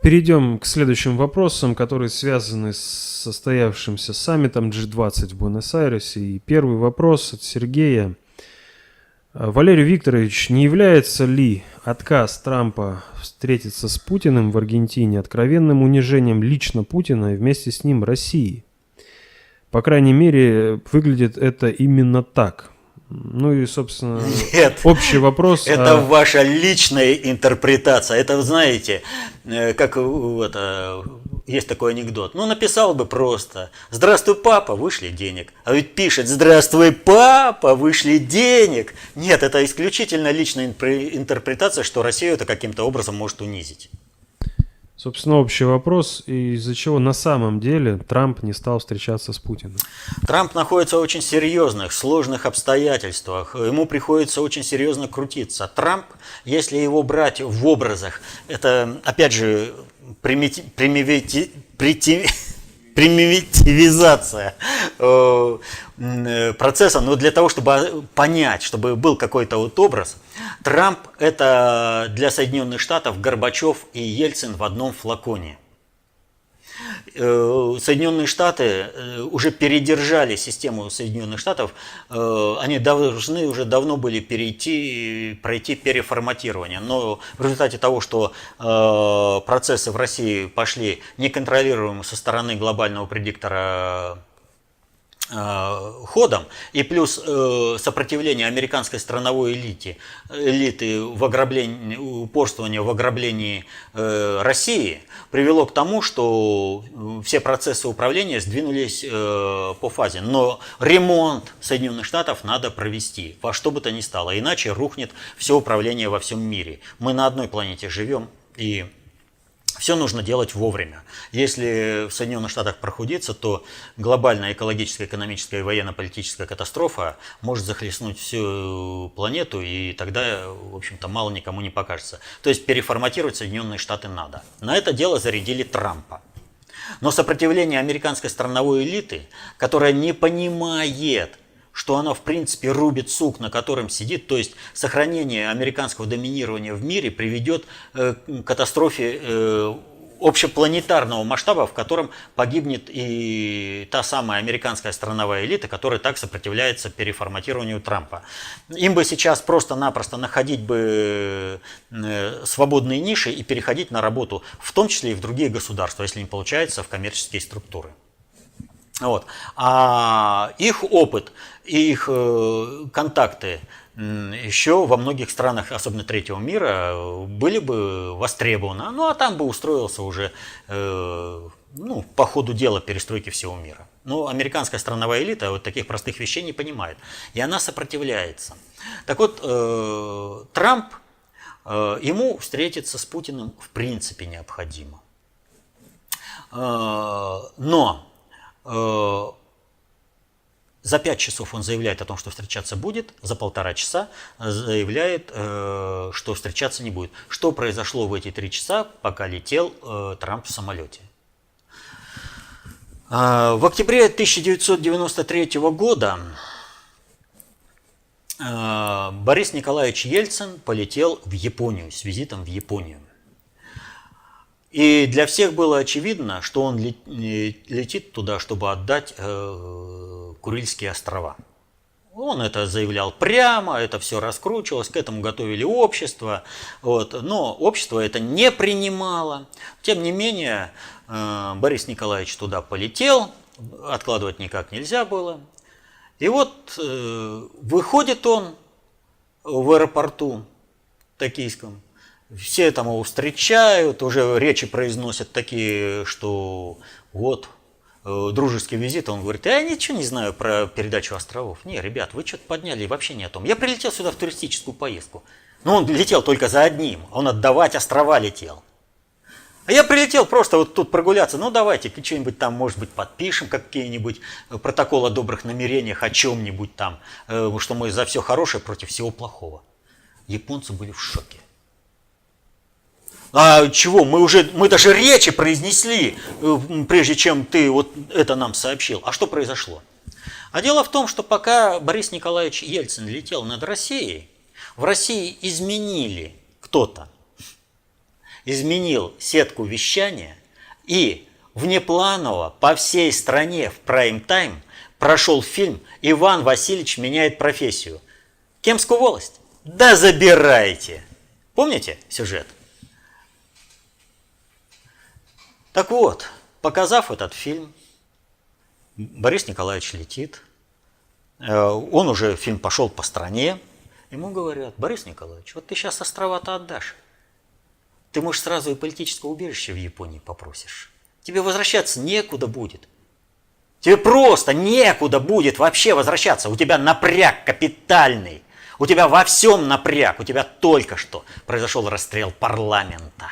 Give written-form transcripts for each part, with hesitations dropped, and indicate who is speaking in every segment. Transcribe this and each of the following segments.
Speaker 1: Перейдем к следующим вопросам, которые связаны с состоявшимся саммитом G20 в Буэнос-Айресе. И первый вопрос от Сергея. Валерий Викторович, не является ли отказ Трампа встретиться с Путиным в Аргентине откровенным унижением лично Путина и вместе с ним России? По крайней мере, выглядит это именно так. Ну и, собственно,
Speaker 2: Нет,
Speaker 1: общий вопрос.
Speaker 2: это ваша личная интерпретация. Это, знаете, как это, есть такой анекдот. Ну, написал бы просто: «Здравствуй, папа, вышли денег». А ведь пишет: «Здравствуй, папа, вышли денег». Нет, это исключительно личная интерпретация, что Россию это каким-то образом может унизить.
Speaker 1: Собственно, общий вопрос, из-за чего на самом деле Трамп не стал встречаться с Путиным.
Speaker 2: Трамп находится в очень серьезных, сложных обстоятельствах. Ему приходится очень серьезно крутиться. Трамп, если его брать в образах, это, опять же, примитивизация процесса, но для того, чтобы понять, чтобы был какой-то вот образ, Трамп – это для Соединенных Штатов Горбачев и Ельцин в одном флаконе. Соединенные Штаты уже передержали систему Соединенных Штатов, они должны уже давно были пройти переформатирование. Но в результате того, что процессы в России пошли неконтролируемо со стороны глобального предиктора ходом, и плюс сопротивление американской страновой элиты в ограблении, упорствование в ограблении России привело к тому, что все процессы управления сдвинулись по фазе. Но ремонт Соединенных Штатов надо провести во что бы то ни стало, иначе рухнет все управление во всем мире. Мы на одной планете живем, и все нужно делать вовремя. Если в Соединенных Штатах прохудиться, то глобальная экологическая, экономическая и военно-политическая катастрофа может захлестнуть всю планету, и тогда, в общем-то, мало никому не покажется. То есть переформатировать Соединенные Штаты надо. На это дело зарядили Трампа. Но сопротивление американской страновой элиты, которая не понимает, что она в принципе рубит сук, на котором сидит, то есть сохранение американского доминирования в мире приведет к катастрофе общепланетарного масштаба, в котором погибнет и та самая американская страновая элита, которая так сопротивляется переформатированию Трампа. Им бы сейчас просто-напросто находить бы свободные ниши и переходить на работу, в том числе и в другие государства, если не получается, в коммерческие структуры. Вот. А их опыт и их контакты еще во многих странах, особенно третьего мира, были бы востребованы. Ну, а там бы устроился уже по ходу дела перестройки всего мира. Но американская страновая элита вот таких простых вещей не понимает. И она сопротивляется. Так вот, Трамп, ему встретиться с Путиным в принципе необходимо. Но за 5 часов он заявляет о том, что встречаться будет, за 1,5 часа заявляет, что встречаться не будет. Что произошло в эти 3 часа, пока летел Трамп в самолете? В октябре 1993 года Борис Николаевич Ельцин полетел в Японию, с визитом в Японию. И для всех было очевидно, что он летит туда, чтобы отдать Курильские острова. Он это заявлял прямо, это все раскручивалось, к этому готовили общество. Вот, но общество это не принимало. Тем не менее, Борис Николаевич туда полетел, откладывать никак нельзя было. И вот выходит он в аэропорту токийском. Все там его встречают, уже речи произносят такие, что вот, дружеский визит. Он говорит: я ничего не знаю про передачу островов. Не, ребят, вы что-то подняли вообще не о том. Я прилетел сюда в туристическую поездку. Но он летел только за одним, он отдавать острова летел. А я прилетел просто вот тут прогуляться. Ну давайте что-нибудь там, может быть, подпишем, какие-нибудь протоколы о добрых намерениях, о чем-нибудь там, что мы за все хорошее против всего плохого. Японцы были в шоке. А чего? Мы даже речи произнесли, прежде чем ты вот это нам сообщил. А что произошло? А дело в том, что пока Борис Николаевич Ельцин летел над Россией, в России изменили кто-то. изменил сетку вещания, и внепланово по всей стране в прайм-тайм прошел фильм «Иван Васильевич меняет профессию». Кемскую волость? Да забирайте! Помните сюжет? Так вот, показав этот фильм, Борис Николаевич летит. Он уже, фильм пошел по стране. Ему говорят: Борис Николаевич, вот ты сейчас острова-то отдашь. Ты, может, сразу и политическое убежище в Японии попросишь. Тебе возвращаться некуда будет. Тебе просто некуда будет вообще возвращаться. У тебя напряг капитальный. У тебя во всем напряг. У тебя только что произошел расстрел парламента.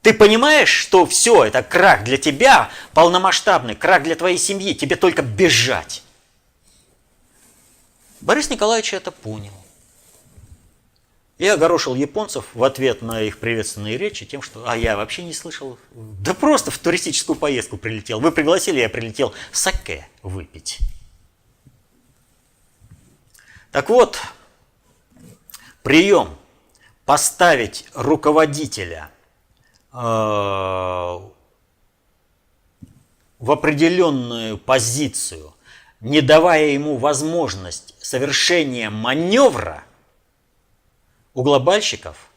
Speaker 2: Ты понимаешь, что все, это крах для тебя, полномасштабный, крах для твоей семьи. Тебе только бежать. Борис Николаевич это понял. И огорошил японцев в ответ на их приветственные речи тем, что я вообще не слышал. Да просто в туристическую поездку прилетел. Вы пригласили, я прилетел саке выпить. Так вот, прием поставить руководителя в определенную позицию, не давая ему возможность совершения маневра, у глобальщиков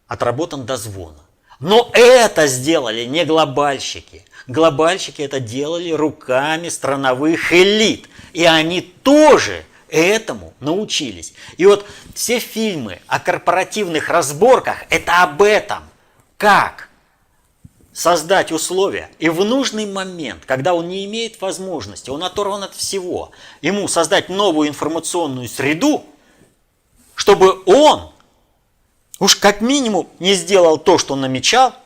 Speaker 2: отработан до звона. Но это сделали не глобальщики. Глобальщики это делали руками страновых элит. И они тоже этому научились. И вот все фильмы о корпоративных разборках – это об этом. Как создать условия и в нужный момент, когда он не имеет возможности, он оторван от всего, ему создать новую информационную среду, чтобы он уж как минимум не сделал то, что он намечал,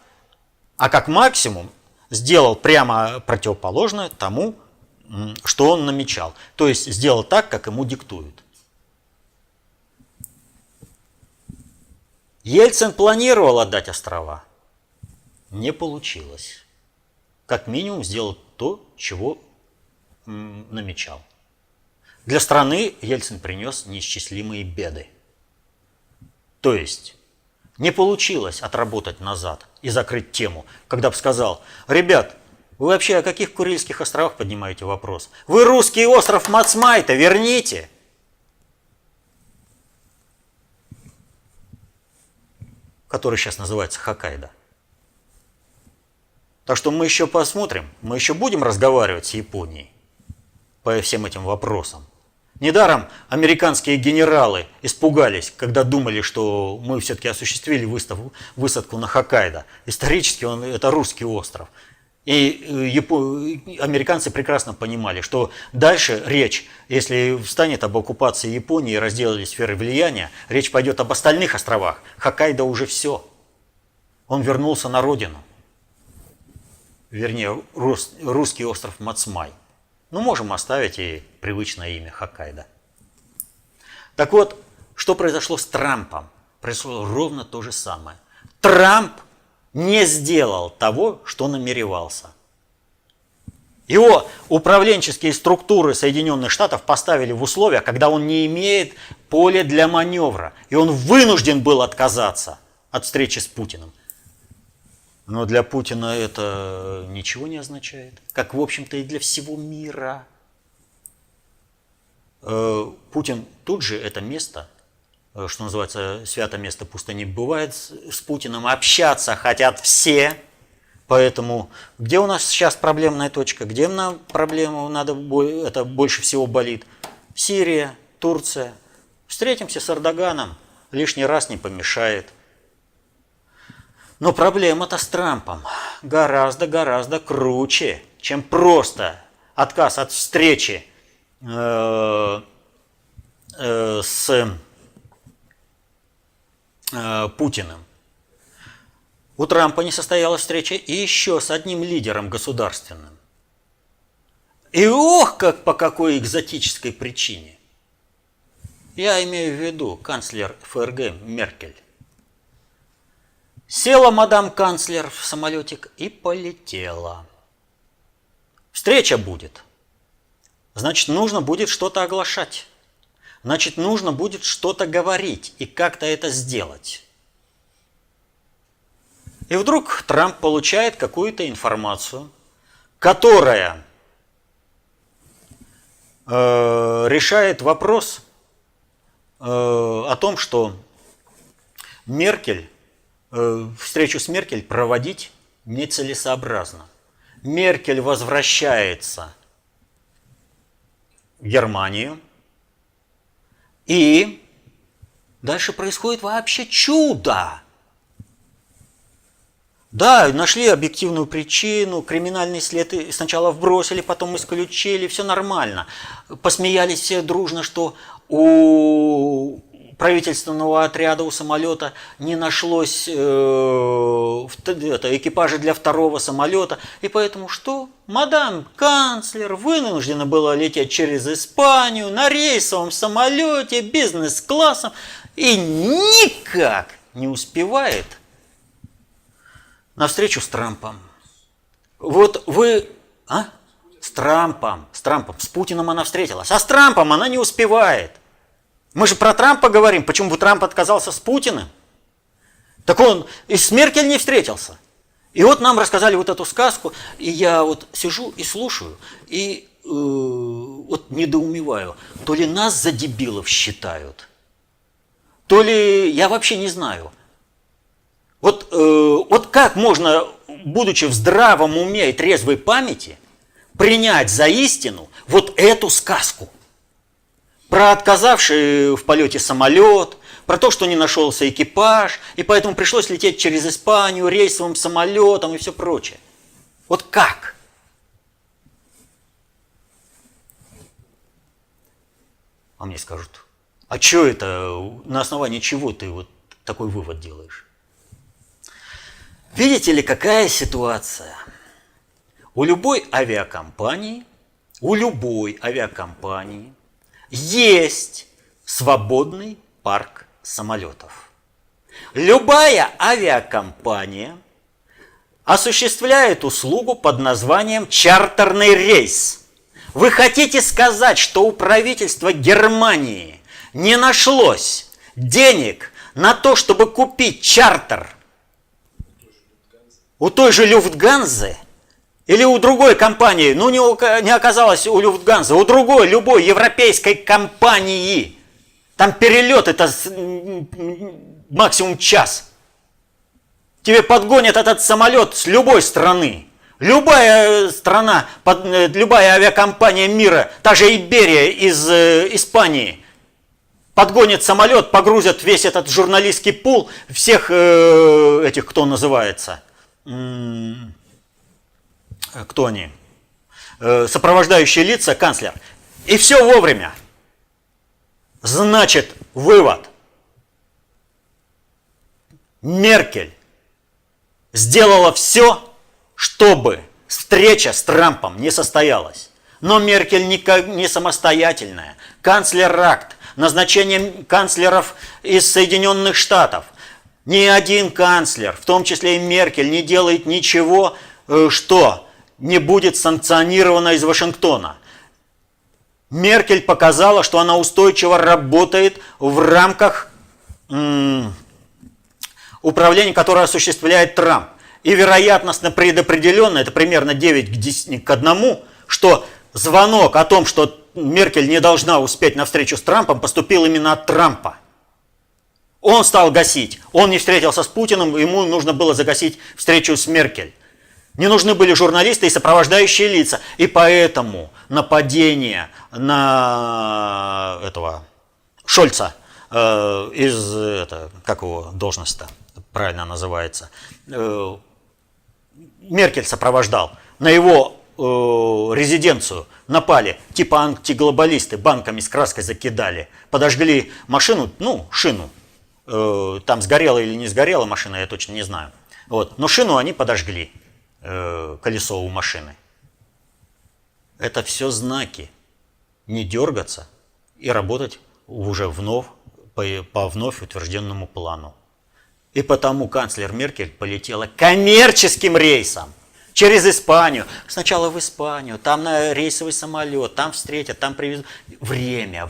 Speaker 2: а как максимум сделал прямо противоположное тому, что он намечал. То есть сделал так, как ему диктуют. Ельцин планировал отдать острова. Не получилось. Как минимум сделал то, чего намечал. Для страны Ельцин принес неисчислимые беды. То есть не получилось отработать назад и закрыть тему, когда бы сказал: ребят, вы вообще о каких Курильских островах поднимаете вопрос? Вы русский остров Мацмай-то верните! Который сейчас называется Хоккайдо. Так что мы еще посмотрим, мы еще будем разговаривать с Японией по всем этим вопросам. Недаром американские генералы испугались, когда думали, что мы все-таки осуществили высадку на Хоккайдо. Исторически это русский остров. И американцы прекрасно понимали, что дальше речь, если встанет об оккупации Японии и разделе сферы влияния, речь пойдет об остальных островах. Хоккайдо уже все. Он вернулся на родину. Вернее, русский остров Мацмай. Ну, можем оставить и привычное имя Хоккайдо. Так вот, что произошло с Трампом? Произошло ровно то же самое. Трамп не сделал того, что намеревался. Его управленческие структуры Соединенных Штатов поставили в условия, когда он не имеет поля для маневра. И он вынужден был отказаться от встречи с Путиным. Но для Путина это ничего не означает, как, в общем-то, и для всего мира. Путин тут же это место, что называется, святое место пусто не бывает, с Путиным общаться хотят все. Поэтому где у нас сейчас проблемная точка, где нам проблема это больше всего болит? Сирия, Турция. Встретимся с Эрдоганом, лишний раз не помешает. Но проблема-то с Трампом гораздо круче, чем просто отказ от встречи с Путиным. У Трампа не состоялась встреча и еще с одним лидером государственным. И ох, как по какой экзотической причине. Я имею в виду канцлер ФРГ Меркель. Села мадам канцлер в самолетик и полетела. Встреча будет. Значит, нужно будет что-то оглашать. Значит, нужно будет что-то говорить и как-то это сделать. И вдруг Трамп получает какую-то информацию, которая решает вопрос о том, что Меркель, встречу с Меркель проводить нецелесообразно. Меркель возвращается в Германию, и дальше происходит вообще чудо. Да, нашли объективную причину, криминальный след сначала вбросили, потом исключили, все нормально. Посмеялись все дружно, что у правительственного отряда, у самолета не нашлось экипажа для второго самолета. И поэтому что? Мадам канцлер вынуждена была лететь через Испанию на рейсовом самолете, бизнес-классом, и никак не успевает на встречу с Трампом. Вот вы... С Трампом. С Путиным она встретилась. А с Трампом она не успевает. Мы же про Трампа говорим. Почему бы Трамп отказался с Путиным? Так он и с Меркель не встретился. И вот нам рассказали вот эту сказку. И я вот сижу и слушаю. И вот недоумеваю. То ли нас за дебилов считают, то ли я вообще не знаю. Вот как можно, будучи в здравом уме и трезвой памяти, принять за истину вот эту сказку? Про отказавший в полете самолет, про то, что не нашелся экипаж, и поэтому пришлось лететь через Испанию рейсовым самолетом и все прочее. Вот как? А мне скажут, а что это, на основании чего ты вот такой вывод делаешь? Видите ли, какая ситуация? У любой авиакомпании есть свободный парк самолетов. Любая авиакомпания осуществляет услугу под названием чартерный рейс. Вы хотите сказать, что у правительства Германии не нашлось денег на то, чтобы купить чартер у той же Люфтганзы или у другой компании, ну не оказалось у Люфтганзы, у другой, любой европейской компании. Там перелет это максимум час. Тебе подгонят этот самолет с любой страны. Любая страна, любая авиакомпания мира, та же Иберия из Испании, подгонит самолет, погрузят весь этот журналистский пул, всех этих, кто называется, кто они? Сопровождающие лица, канцлер. И все вовремя. Значит, вывод. Меркель сделала все, чтобы встреча с Трампом не состоялась. Но Меркель не самостоятельная. Канцлеракт, назначение канцлеров из Соединенных Штатов. Ни один канцлер, в том числе и Меркель, не делает ничего, что не будет санкционировано из Вашингтона. Меркель показала, что она устойчиво работает в рамках управления, которое осуществляет Трамп. И вероятностно предопределенно, это примерно 9 к 1, что звонок о том, что Меркель не должна успеть на встречу с Трампом, поступил именно от Трампа. Он стал гасить. Он не встретился с Путиным, ему нужно было загасить встречу с Меркель. Не нужны были журналисты и сопровождающие лица. И поэтому нападение на этого Шольца как его должность-то правильно называется, Меркель сопровождал, на его резиденцию напали, типа антиглобалисты, банками с краской закидали, подожгли машину, шину. Там сгорела или не сгорела машина, я точно не знаю. Вот. Но шину они подожгли, колесо у машины. Это все знаки. Не дергаться и работать уже по вновь утвержденному плану. И потому канцлер Меркель полетела коммерческим рейсом через Испанию. Сначала в Испанию, там на рейсовый самолет, там встретят, там привезут. Время,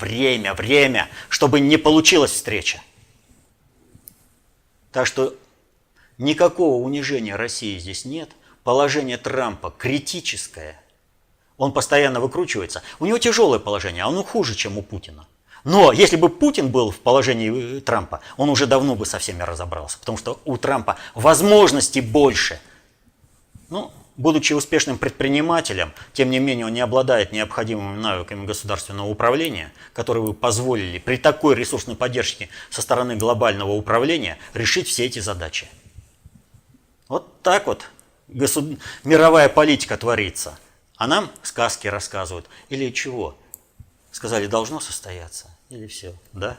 Speaker 2: чтобы не получилась встреча. Так что Никакого унижения России здесь нет. Положение Трампа критическое. Он постоянно выкручивается. У него тяжелое положение, а оно хуже, чем у Путина. Но если бы Путин был в положении Трампа, он уже давно бы со всеми разобрался. Потому что у Трампа возможностей больше. Ну, будучи успешным предпринимателем, тем не менее он не обладает необходимыми навыками государственного управления, которые бы позволили при такой ресурсной поддержке со стороны глобального управления решить все эти задачи. Вот так вот мировая политика творится. А нам сказки рассказывают. Или чего? Сказали, должно состояться. Или все, да?